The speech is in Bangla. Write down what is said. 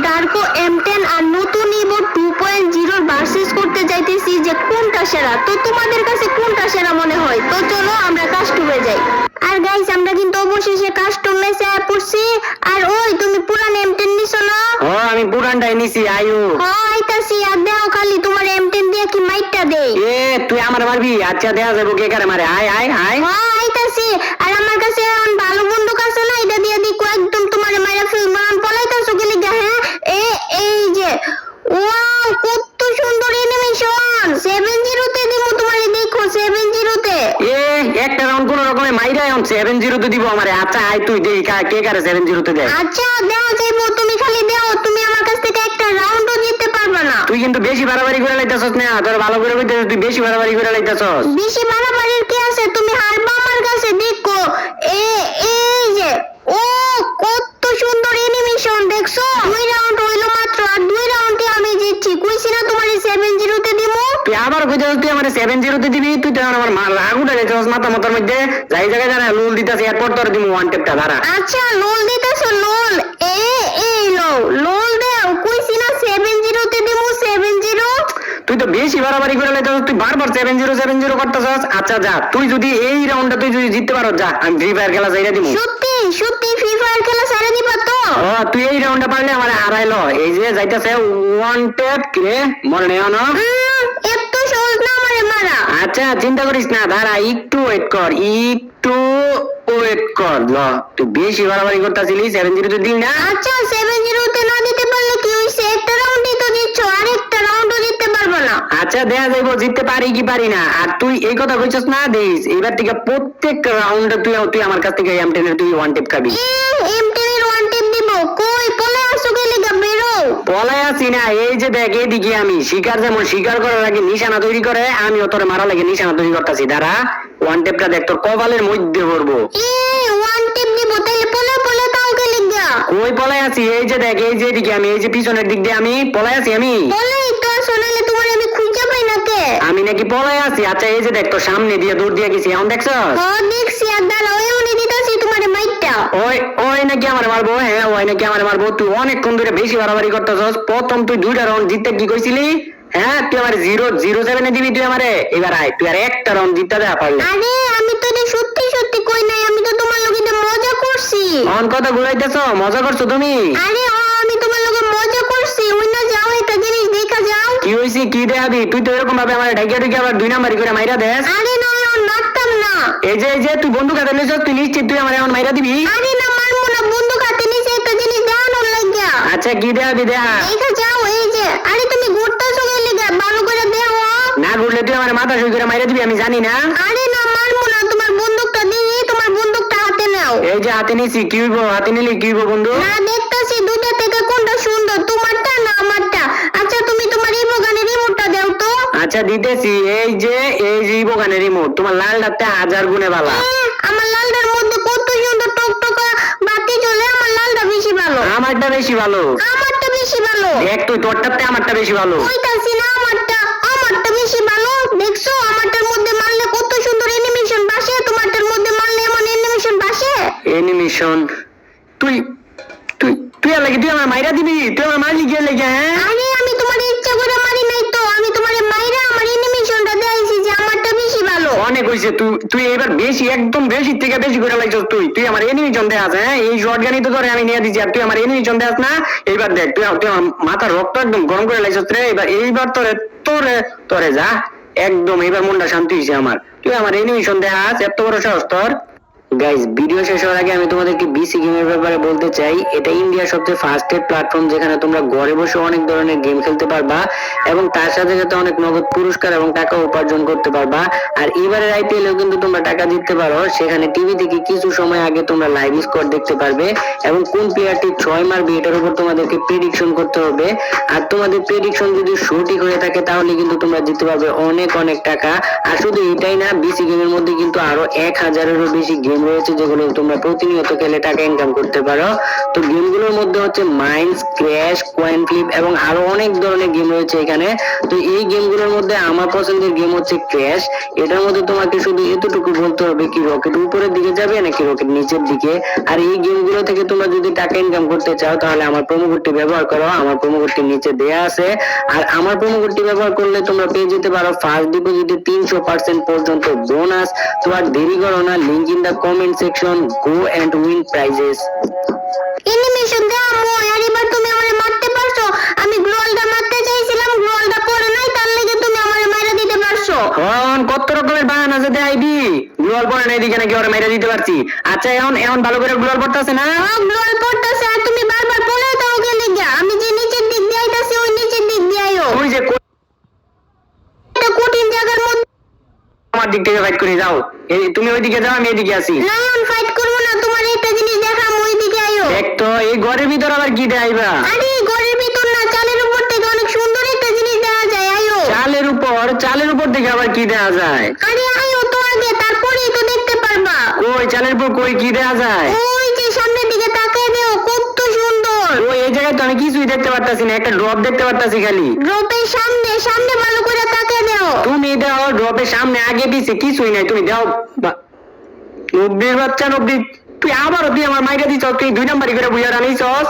ডার্কো M10 আর নতুন ইভো 2.0 ভার্সেস করতে যাইতেছি যে কোনটা সেরা। তো তোমাদের কাছে কোনটা সেরা মনে হয়? তো চলো আমরা কাস্টমে যাই। আর গাইস আমরা কিন্তু অবশেষে কাস্টম ম্যাচে পড়ছি। আর ওই তুমি পুরান M10 নিছো না? আমি পুরানটাই নিছি আয়ু। আইতাছি আর দেও খালি তোমার M10 দিয়ে কি মাইটটা দেই। তুই আমার মারবি? আচ্ছা দেখা যাবো কে কারে মারে। আয় আয় আয়। আইতাছি। আর আমার কাছে এখন ভালো বন্দুক আছে না, এটা দিয়ে দিকো একদম তোমারে মাইরা ফেলবো। পলাইতাছো কি লিগা? হ্যাঁ এই যে ওয়াও কত সুন্দর অ্যানিমেশন। 7-0 তে দিমু তোমারে, দেখো 7-0 তে। একটা রাউন্ড কোন রকমে মাইরা এখন 7-0 তে দিব আমারে। আচ্ছা আয় তুই দেই কে কারে 7-0 তে দেয়। আচ্ছা দেও যাইবো, তুমি খালি দেও। তুমি আমার কাছ থেকে একটা রাউন্ডও জিততে পারবে না। তুই কিন্তু বেশি বাড়াবাড়ি করে লাইতাছস না। তোর ভালো করে কইতেছিস, তুই বেশি বাড়াবাড়ি করে লাইতাছস। বেশি বাড়াবাড়ির কি আছে? তুমি হারবা আমার কাছে, দেখো এই যে ও কত সুন্দর অ্যানিমেশন দেখছো। 2 রাউন্ড হইলো মাত্র, আর 2 রাউন্ডে আমি জিতছি। কইছি না তোমারে 7-0 তে দিমু। তুই আবার কইতাছস তুই আমারে 7-0 তে দিবি? তুই তো আমার রাগ উঠে যাইতাছস মাথা মাথার মধ্যে। যাই জায়গায় দাঁড়া লুল দিতাছি, এরপর তোর দিমু ওয়ান টেপটা। দাঁড়া। আচ্ছা লোল দিতেছো? লোল এই লোল দেও। কইছি না 7-0 তে দিমু 7-0। তুই তো বেশি বাড়াবাড়ি করে লাইতাছস। তুই বারবার 7-0 করতেছস। আচ্ছা যা, তুই যদি এই রাউন্ডটা তুই যদি জিততে পারো, যা আমি ফ্রি ফায়ার খেলা চাইরা দিমু। সত্যি ফ্রি ফায়ার খেলা ছাড়া দিবা তো? তুই এই রাউন্ডটা পারলে আমারে হারাইলো। এই যে যাইতাছে ওয়ান টেপ রে, মনে নেও না। এত সহজ না আমারে মারা। আচ্ছা চিন্তা করিস না, দাঁড়া একটু ওয়েট কর। ল তুই বেশি বাড়াবাড়ি করতেছিলি। 7-0 তো দিই না। আচ্ছা 7-0 তে না দিতে পারলে কি হইছে? একটা রাউন্ডই তো জিতছো, আরেকটা রাউন্ডও জিততে পারবে না। আচ্ছা দেখা যাইবো জিততে পারি কি পারি না। আর তুই এই কথা কইছস না, দেইস এবার থেকে প্রত্যেক রাউন্ডে তুই আমার কাছ থেকে M10 এর তুই ওয়ান টেপ খাবি। M10 এর ওয়ান টেপ দিব? কই পলে আসো গেলে গা, বেরো। পলাই আছি না, এই যে দেখ এদিকে আমি শিকার যেমন শিকার করার আগে নিশানা তৈরি করে, আমিও তোরে মারা লাগে নিশানা তৈরি করতেছি। দাঁড়া ওয়ান টেপটা দেখ তোর কপালের মধ্যে পড়বো। ওয়ান টেপ দিব তাইলে পলে তাও গেলে গা। কই পলাই আছি? এই যে দেখ এই যে এদিকে আমি, এই যে পিছনের দিক দিয়ে আমি পলাই আছি। আমি পলাই তো আসলে তোমার আমি খুঁজে পাই না কে। আমি নাকি পলাই আছি? আচ্ছা এই যে দেখ তোর সামনে দিয়ে দূর দিয়ে গেছি, এখন দেখছস? দেখছি। আর দাঁড়াও এমনি দিতেছি তোমারে মাইটটা। ওই নাকি আমার মারবো? হ্যাঁ ওই নাকি আমার মারবো। তুই অনেকক্ষণ ধরে বেশি বাড়াবাড়ি করতেছস। প্রথম তুই 2টা রাউন্ড জিততে কি কইছিলি? হ্যাঁ তুই আমার 0-0-7 দিবি তুই আমারে। এবার আয় তুই আর একটা রাউন্ড জিততে দেয়া পারলে। আরে আমি তো এটা সত্যি কই নাই, আমি তো তোমার লগে মজা করছি। অন কথা ঘুরাইতেছ, মজা করছো তুমি? আরে আমি তোমার লগে মজা করছি। ওই না যাও একটা জিনিস দেখা যাও। কি হইছে? কি দেখাবি? তুই তো এরকম ভাবে আমার ঢাকিয়া আবার 2 নাম্বারি করে মাইরা দেস। আরে না মারতাম না। এই যে তুই বন্দুক হাতে নিছস, তুই নিশ্চিত তুই আমার এখন মাইরা দিবি? আরে না মারবো না, বন্দুক হাতে নিছে একটা জিনিস দেখানোর লাগিয়া। আচ্ছা কি দেখাবি দেখা? দেখা যাও এই যে। আরে তুমি ঘুরতেছো গেলে গা, ভালো করে দেখো। না ঘুরলে তুই আমার মাথা শুই করে মাইরা দিবি, আমি জানি না। আরে না মারবো না, তোমার বন্দুকটা দিই। তোমার বন্দুকটা হাতে নাও। এই যে হাতে নিছি, কি হইব? হাতে নিলে কি হইব বন্ধু? না দেখতাছি দুটো থেকে কোনটা সুন্দর, তোমারটা না আমারটা। আচ্ছা তুমি তোমার ইমো গানের রিমোটটা দাও তো। আচ্ছা দিতেছি। এই যে ইবোগানের রিমোট তোমার লালটাতে 1000 গুণে ভালো। আমার লালটার মধ্যে কত সুন্দর টকটকা বাতি জ্বলে। আমার লালটা বেশি ভালো। আমারটা বেশি ভালো। আমারটা বেশি ভালো। দেখ তুই তোরটাতে আমারটা বেশি ভালো। কইতাছি না আমারটা বেশি ভালো। দেখছো আমারটার মধ্যে মারলে কত সুন্দর অ্যানিমেশন বাসে, তোমারটার মধ্যে মারলে এমন অ্যানিমেশন বাসে। অ্যানিমেশন? তুই তুই তুই লাগে তুই আমার মাইরা দিবি? তুই আমার মারলি কি লাগে? হ্যাঁ আরে আমি তোমার ইচ্ছা করে মারি নাই তো, আমি তোমারে মাইরা আমার অ্যানিমেশনটা দেখাইছি যে আমারটা বেশি ভালো। অনেক হইছে। তুই এবার বেশি একদম বেশি থেকে বেশি করে লাগছস। তুই আমার এনিমিশন দেখাস। হ্যাঁ এই শর্টগানই তো ধরে আমি নিয়ে দিছি, আর তুই আমার এনিমিশন দেখাস না। এইবার দেখ তুই আমার মাথার রক্ত একদম গরম করে লাগছস রে। এইবার তোরে যা একদম এইবার মনটা শান্তি হইছে আমার। তুই আমার এনিমিশন দেখাস, এত বড় সাহস তোর। গাইস ভিডিও শেষ হওয়ার আগে আমি তোমাদেরকে বিসি গেমের ব্যাপারে বলতে চাই। এটা ইন্ডিয়ার সবচেয়ে ফাস্টেস্ট প্ল্যাটফর্ম, যেখানে তোমরা ঘরে বসে অনেক ধরনের গেম খেলতে পারবা এবং তার সাথে সাথে অনেক নগদ পুরস্কার এবং টাকা উপার্জন করতে পারবা। আর এবারের IPL এও কিন্তু তোমরা টাকা জিততে পারো। সেখানে টিভি থেকে কিছু সময় আগে তোমরা লাইভ স্কোর দেখতে পারবে এবং কোন প্লেয়ারটি 6 মারবে এটার উপর তোমাদেরকে প্রেডিকশন করতে হবে। আর তোমাদের প্রেডিকশন যদি সঠিক হয়ে থাকে তাহলে কিন্তু তোমরা জিততে পারবে অনেক টাকা। আর শুধু এটাই না, বিসি গেমের মধ্যে কিন্তু আরো 1000-এরও বেশি গেম রয়েছে যেগুলো তোমরা প্রতিনিয়ত খেলে টাকা ইনকাম করতে পারো। তো গেমগুলোর মধ্যে হচ্ছে মাইন্স, ক্র্যাশ, কয়েন ফ্লিপ এবং আরো অনেক ধরনের গেম রয়েছে এখানে। তো এই গেমগুলোর মধ্যে আমার পছন্দের গেম হচ্ছে ক্র্যাশ। এটার মধ্যে তোমাকে শুধু এতটুকু বলতে হবে কি রকেট উপরের দিকে যাবে নাকি রকেট নিচের দিকে। আর এই গেমগুলো থেকে তোমরা যদি টাকা ইনকাম করতে চাও তাহলে আমার প্রোমো কোডটি ব্যবহার করো। আমার প্রোমো কোডটি নিচে দেয়া আছে। আর আমার প্রোমো কোডটি ব্যবহার করলে তোমরা পেয়ে যেতে পারো ফার্স্ট ডিপোজিটে 300% পর্যন্ত বোনাস। তো আর দেরি করো না, link in the comment section, go and win prizes. Animation দাও মই, আর এবার তুমি আমারে মারতে পারছো। আমি গ্লোয়ালটা মারতে চাইছিলাম, গ্লোয়ালটা পড়ে নাই, তার লাগি তুমি আমারে মাইরা দিতে পারছো। এখন কত রকমের বাহানা আছে দেখাইবি। গ্লোয়াল পড়ে নাই দিকে নাকি ওরা মেরে দিতে পারছি। আচ্ছা এখন ভালো করে গ্লোয়াল পড়তেছে না? গ্লোয়াল পড়তেছে, আর তুমি বারবার পড়ে দাও কেন গিয়া? আমি যে নিচের দিক দিয়ে আইতাছি ওই নিচের দিক দিয়ে আইও। তুই যে এটা কঠিন জায়গার মধ্যে আমার দিক থেকে ফাইট করে যাও। তুমি ওইদিকে যাও, আমি এদিকে আসি। না, এখন ফাইট করবো না, তোমার একটা জিনিস দেখাম, ওই দিকে আইও। দেখ তো এই ঘরের ভিতর আবার কি দেখাইবা? আরে ঘরের ভিতর না, চালের উপর থেকে অনেক সুন্দর একটা জিনিস দেখা যায়, আইও। চালের উপর থেকে আবার কি দেখা যায়? আরে আইও তো আগে, তারপরেই তো দেখতে পারবা। কই চালের উপর কই কি দেখা যায়? ওই যে সামনের দিকে তাকায় দেও, কত সুন্দর। ও এই জায়গায় তো আমি কিছুই দেখতে পারতাছি না, একটা ড্রপ দেখতে পারতাছি খালি। ড্রপের সামনে সামনে ভালো করে তাকায় দেও। তুমি দাও ড্রপের সামনে আগে পিছে কিছুই নাই, তুমি দাও। নব্বির বাচ্চা নব্বি, তুই আবারও তুই আমার মাইরা দিছস, তুই 2 নাম্বারই করে বুঝার আনিছস।